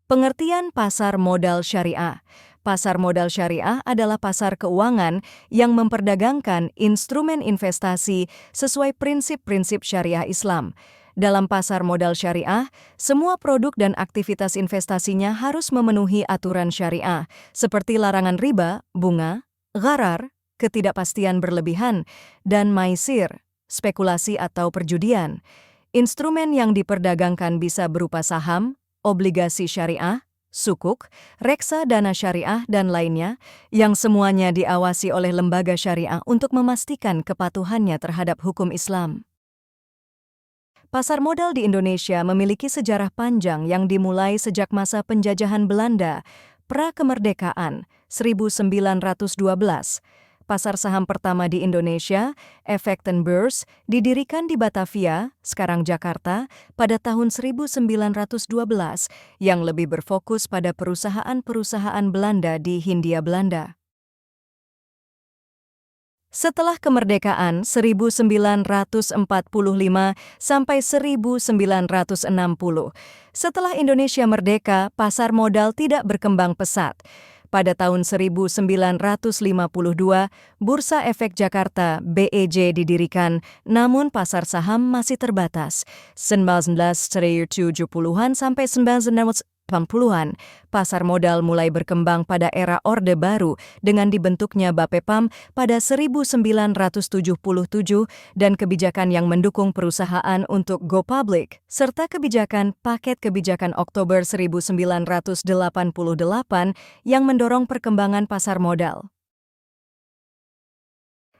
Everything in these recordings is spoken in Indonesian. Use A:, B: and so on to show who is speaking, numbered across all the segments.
A: Pengertian pasar modal syariah. Pasar modal syariah adalah pasar keuangan yang memperdagangkan instrumen investasi sesuai prinsip-prinsip syariah Islam. Dalam pasar modal syariah, semua produk dan aktivitas investasinya harus memenuhi aturan syariah, seperti larangan riba, bunga, gharar, ketidakpastian berlebihan, dan maisir, spekulasi atau perjudian. Instrumen yang diperdagangkan bisa berupa saham, obligasi syariah, sukuk, reksadana syariah, dan lainnya, yang semuanya diawasi oleh lembaga syariah untuk memastikan kepatuhannya terhadap hukum Islam. Pasar modal di Indonesia memiliki sejarah panjang yang dimulai sejak masa penjajahan Belanda, pra-kemerdekaan, 1912. Pasar saham pertama di Indonesia, Effectenbeurs, didirikan di Batavia, sekarang Jakarta, pada tahun 1912, yang lebih berfokus pada perusahaan-perusahaan Belanda di Hindia Belanda. Setelah kemerdekaan 1945 sampai 1960, setelah Indonesia merdeka, pasar modal tidak berkembang pesat. Pada tahun 1952, Bursa Efek Jakarta (BEJ) didirikan, namun pasar saham masih terbatas. 1970-an sampai 1980-an, pasar modal mulai berkembang pada era Orde Baru dengan dibentuknya Bapepam pada 1977 dan kebijakan yang mendukung perusahaan untuk go public, serta kebijakan Paket Kebijakan Oktober 1988 yang mendorong perkembangan pasar modal.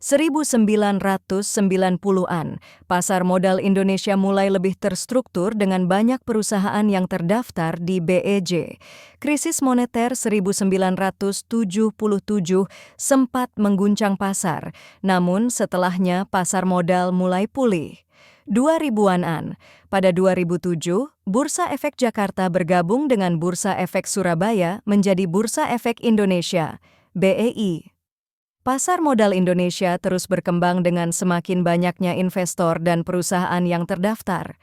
A: 1990-an, pasar modal Indonesia mulai lebih terstruktur dengan banyak perusahaan yang terdaftar di BEJ. Krisis moneter 1977 sempat mengguncang pasar, namun setelahnya pasar modal mulai pulih. 2000-an, pada 2007, Bursa Efek Jakarta bergabung dengan Bursa Efek Surabaya menjadi Bursa Efek Indonesia, BEI. Pasar modal Indonesia terus berkembang dengan semakin banyaknya investor dan perusahaan yang terdaftar.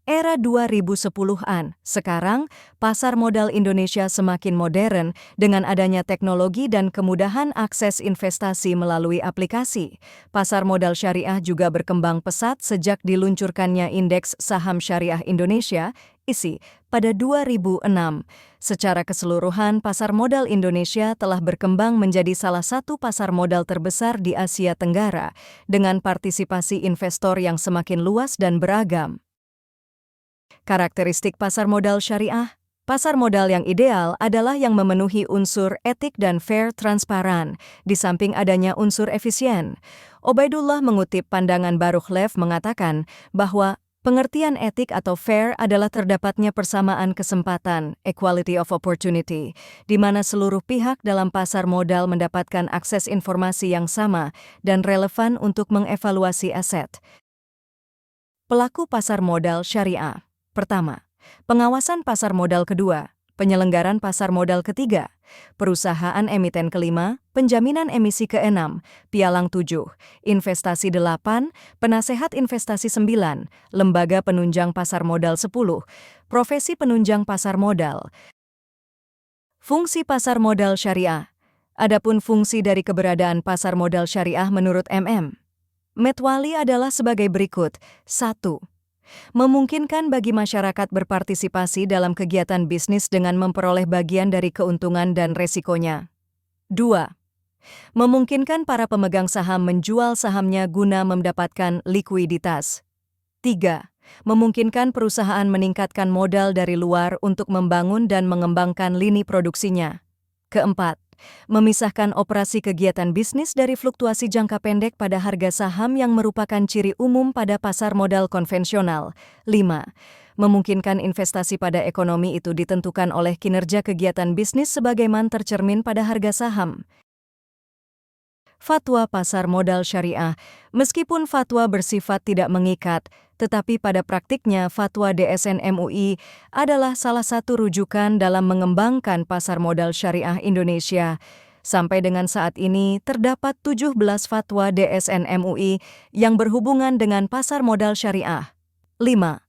A: Era 2010-an, sekarang pasar modal Indonesia semakin modern dengan adanya teknologi dan kemudahan akses investasi melalui aplikasi. Pasar modal syariah juga berkembang pesat sejak diluncurkannya Indeks Saham Syariah Indonesia, ISI, pada 2006. Secara keseluruhan, pasar modal Indonesia telah berkembang menjadi salah satu pasar modal terbesar di Asia Tenggara, dengan partisipasi investor yang semakin luas dan beragam. Karakteristik pasar modal syariah. Pasar modal yang ideal adalah yang memenuhi unsur etik dan fair transparan, di samping adanya unsur efisien. Obaidullah mengutip pandangan Baruch Lev mengatakan bahwa pengertian etik atau fair adalah terdapatnya persamaan kesempatan, equality of opportunity, di mana seluruh pihak dalam pasar modal mendapatkan akses informasi yang sama dan relevan untuk mengevaluasi aset. Pelaku pasar modal syariah. Pertama, pengawasan pasar modal kedua, penyelenggaran pasar modal ketiga, perusahaan emiten kelima, penjaminan emisi keenam, pialang 7, investasi 8, penasehat investasi 9, lembaga penunjang pasar modal 10, profesi penunjang pasar modal. Fungsi pasar modal syariah. Adapun fungsi dari keberadaan pasar modal syariah menurut Metwali adalah sebagai berikut. 1. Memungkinkan bagi masyarakat berpartisipasi dalam kegiatan bisnis dengan memperoleh bagian dari keuntungan dan resikonya. 2. Memungkinkan para pemegang saham menjual sahamnya guna mendapatkan likuiditas. 3. Memungkinkan perusahaan meningkatkan modal dari luar untuk membangun dan mengembangkan lini produksinya. 4. Memisahkan operasi kegiatan bisnis dari fluktuasi jangka pendek pada harga saham yang merupakan ciri umum pada pasar modal konvensional. 5. Memungkinkan investasi pada ekonomi itu ditentukan oleh kinerja kegiatan bisnis sebagaimana tercermin pada harga saham. Fatwa pasar modal syariah. Meskipun fatwa bersifat tidak mengikat, tetapi pada praktiknya fatwa DSN MUI adalah salah satu rujukan dalam mengembangkan pasar modal syariah Indonesia. Sampai dengan saat ini, terdapat 17 fatwa DSN MUI yang berhubungan dengan pasar modal syariah. 5.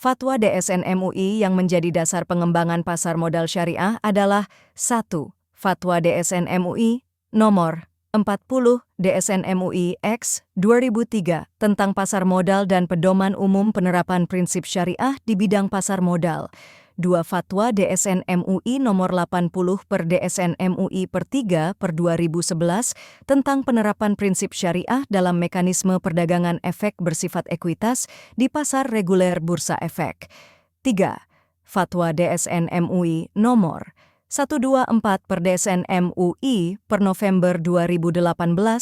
A: Fatwa DSN MUI yang menjadi dasar pengembangan pasar modal syariah adalah 1. Fatwa DSN MUI nomor 40 DSN MUI X 2003 tentang pasar modal dan pedoman umum penerapan prinsip syariah di bidang pasar modal. 2. Fatwa DSN MUI nomor 80 per DSN MUI per 3 per 2011 tentang penerapan prinsip syariah dalam mekanisme perdagangan efek bersifat ekuitas di pasar reguler bursa efek. 3. Fatwa DSN MUI nomor 124 per DSN MUI per November 2018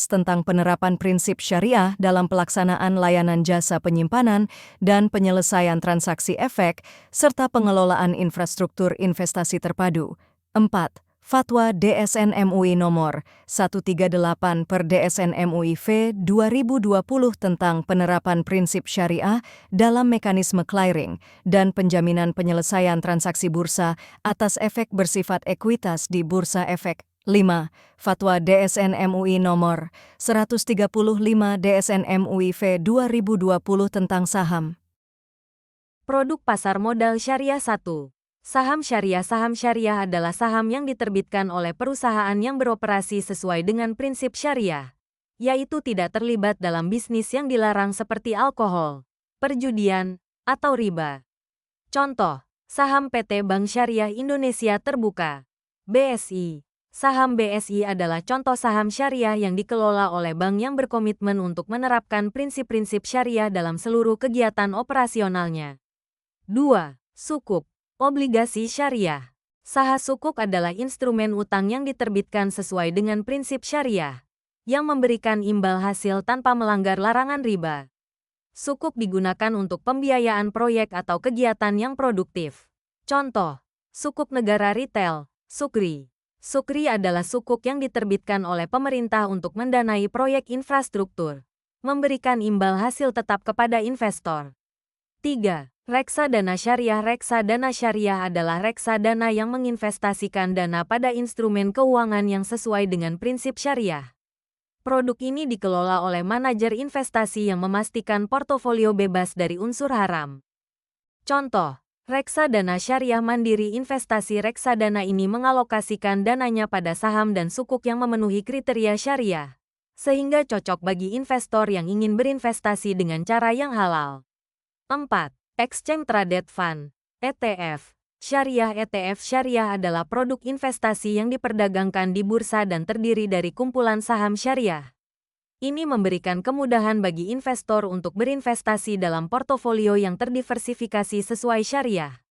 A: tentang penerapan prinsip syariah dalam pelaksanaan layanan jasa penyimpanan dan penyelesaian transaksi efek, serta pengelolaan infrastruktur investasi terpadu. 4. Fatwa DSN MUI nomor 138 per DSN MUI V 2020 tentang penerapan prinsip syariah dalam mekanisme clearing dan penjaminan penyelesaian transaksi bursa atas efek bersifat ekuitas di bursa efek. 5. Fatwa DSN MUI nomor 135 DSN MUI V 2020 tentang saham.
B: Produk pasar modal syariah 1. Saham syariah. Saham syariah adalah saham yang diterbitkan oleh perusahaan yang beroperasi sesuai dengan prinsip syariah, yaitu tidak terlibat dalam bisnis yang dilarang seperti alkohol, perjudian, atau riba. Contoh, saham PT Bank Syariah Indonesia Terbuka, BSI. Saham BSI adalah contoh saham syariah yang dikelola oleh bank yang berkomitmen untuk menerapkan prinsip-prinsip syariah dalam seluruh kegiatan operasionalnya. 2. Sukuk. Obligasi syariah. Saham sukuk adalah instrumen utang yang diterbitkan sesuai dengan prinsip syariah, yang memberikan imbal hasil tanpa melanggar larangan riba. Sukuk digunakan untuk pembiayaan proyek atau kegiatan yang produktif. Contoh, sukuk negara retail, Sukri. Sukri adalah sukuk yang diterbitkan oleh pemerintah untuk mendanai proyek infrastruktur, memberikan imbal hasil tetap kepada investor. 3. Reksadana syariah. Reksadana syariah adalah reksadana yang menginvestasikan dana pada instrumen keuangan yang sesuai dengan prinsip syariah. Produk ini dikelola oleh manajer investasi yang memastikan portofolio bebas dari unsur haram. Contoh, reksadana syariah mandiri investasi. Reksadana ini mengalokasikan dananya pada saham dan sukuk yang memenuhi kriteria syariah, sehingga cocok bagi investor yang ingin berinvestasi dengan cara yang halal. 4. Exchange Traded Fund, ETF. Syariah. ETF syariah adalah produk investasi yang diperdagangkan di bursa dan terdiri dari kumpulan saham syariah. Ini memberikan kemudahan bagi investor untuk berinvestasi dalam portofolio yang terdiversifikasi sesuai syariah.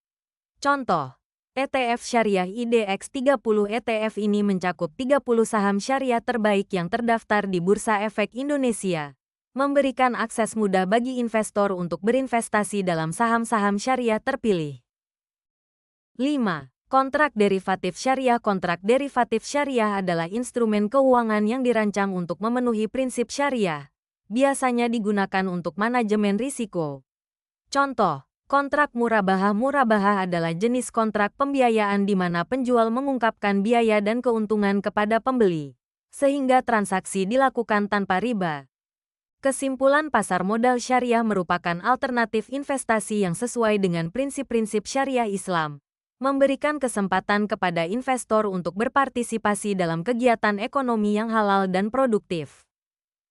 B: Contoh, ETF Syariah IDX 30. ETF ini mencakup 30 saham syariah terbaik yang terdaftar di Bursa Efek Indonesia, memberikan akses mudah bagi investor untuk berinvestasi dalam saham-saham syariah terpilih. 5. Kontrak derivatif syariah. Kontrak derivatif syariah adalah instrumen keuangan yang dirancang untuk memenuhi prinsip syariah, biasanya digunakan untuk manajemen risiko. Contoh, kontrak murabahah. Murabahah adalah jenis kontrak pembiayaan di mana penjual mengungkapkan biaya dan keuntungan kepada pembeli, sehingga transaksi dilakukan tanpa riba. Kesimpulan, pasar modal syariah merupakan alternatif investasi yang sesuai dengan prinsip-prinsip syariah Islam, memberikan kesempatan kepada investor untuk berpartisipasi dalam kegiatan ekonomi yang halal dan produktif.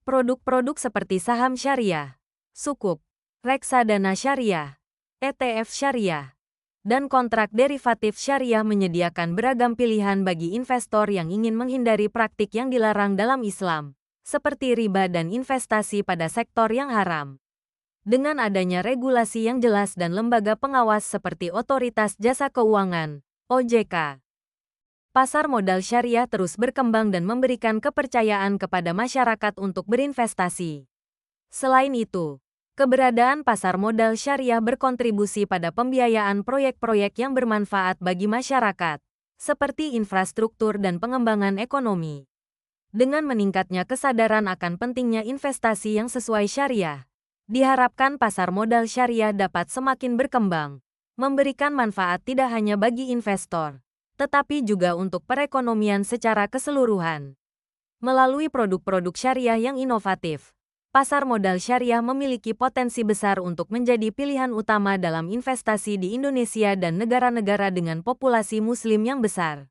B: Produk-produk seperti saham syariah, sukuk, reksadana syariah, ETF syariah, dan kontrak derivatif syariah menyediakan beragam pilihan bagi investor yang ingin menghindari praktik yang dilarang dalam Islam, seperti riba dan investasi pada sektor yang haram. Dengan adanya regulasi yang jelas dan lembaga pengawas seperti Otoritas Jasa Keuangan, OJK, pasar modal syariah terus berkembang dan memberikan kepercayaan kepada masyarakat untuk berinvestasi. Selain itu, keberadaan pasar modal syariah berkontribusi pada pembiayaan proyek-proyek yang bermanfaat bagi masyarakat, seperti infrastruktur dan pengembangan ekonomi. Dengan meningkatnya kesadaran akan pentingnya investasi yang sesuai syariah, diharapkan pasar modal syariah dapat semakin berkembang, memberikan manfaat tidak hanya bagi investor, tetapi juga untuk perekonomian secara keseluruhan. Melalui produk-produk syariah yang inovatif, pasar modal syariah memiliki potensi besar untuk menjadi pilihan utama dalam investasi di Indonesia dan negara-negara dengan populasi Muslim yang besar.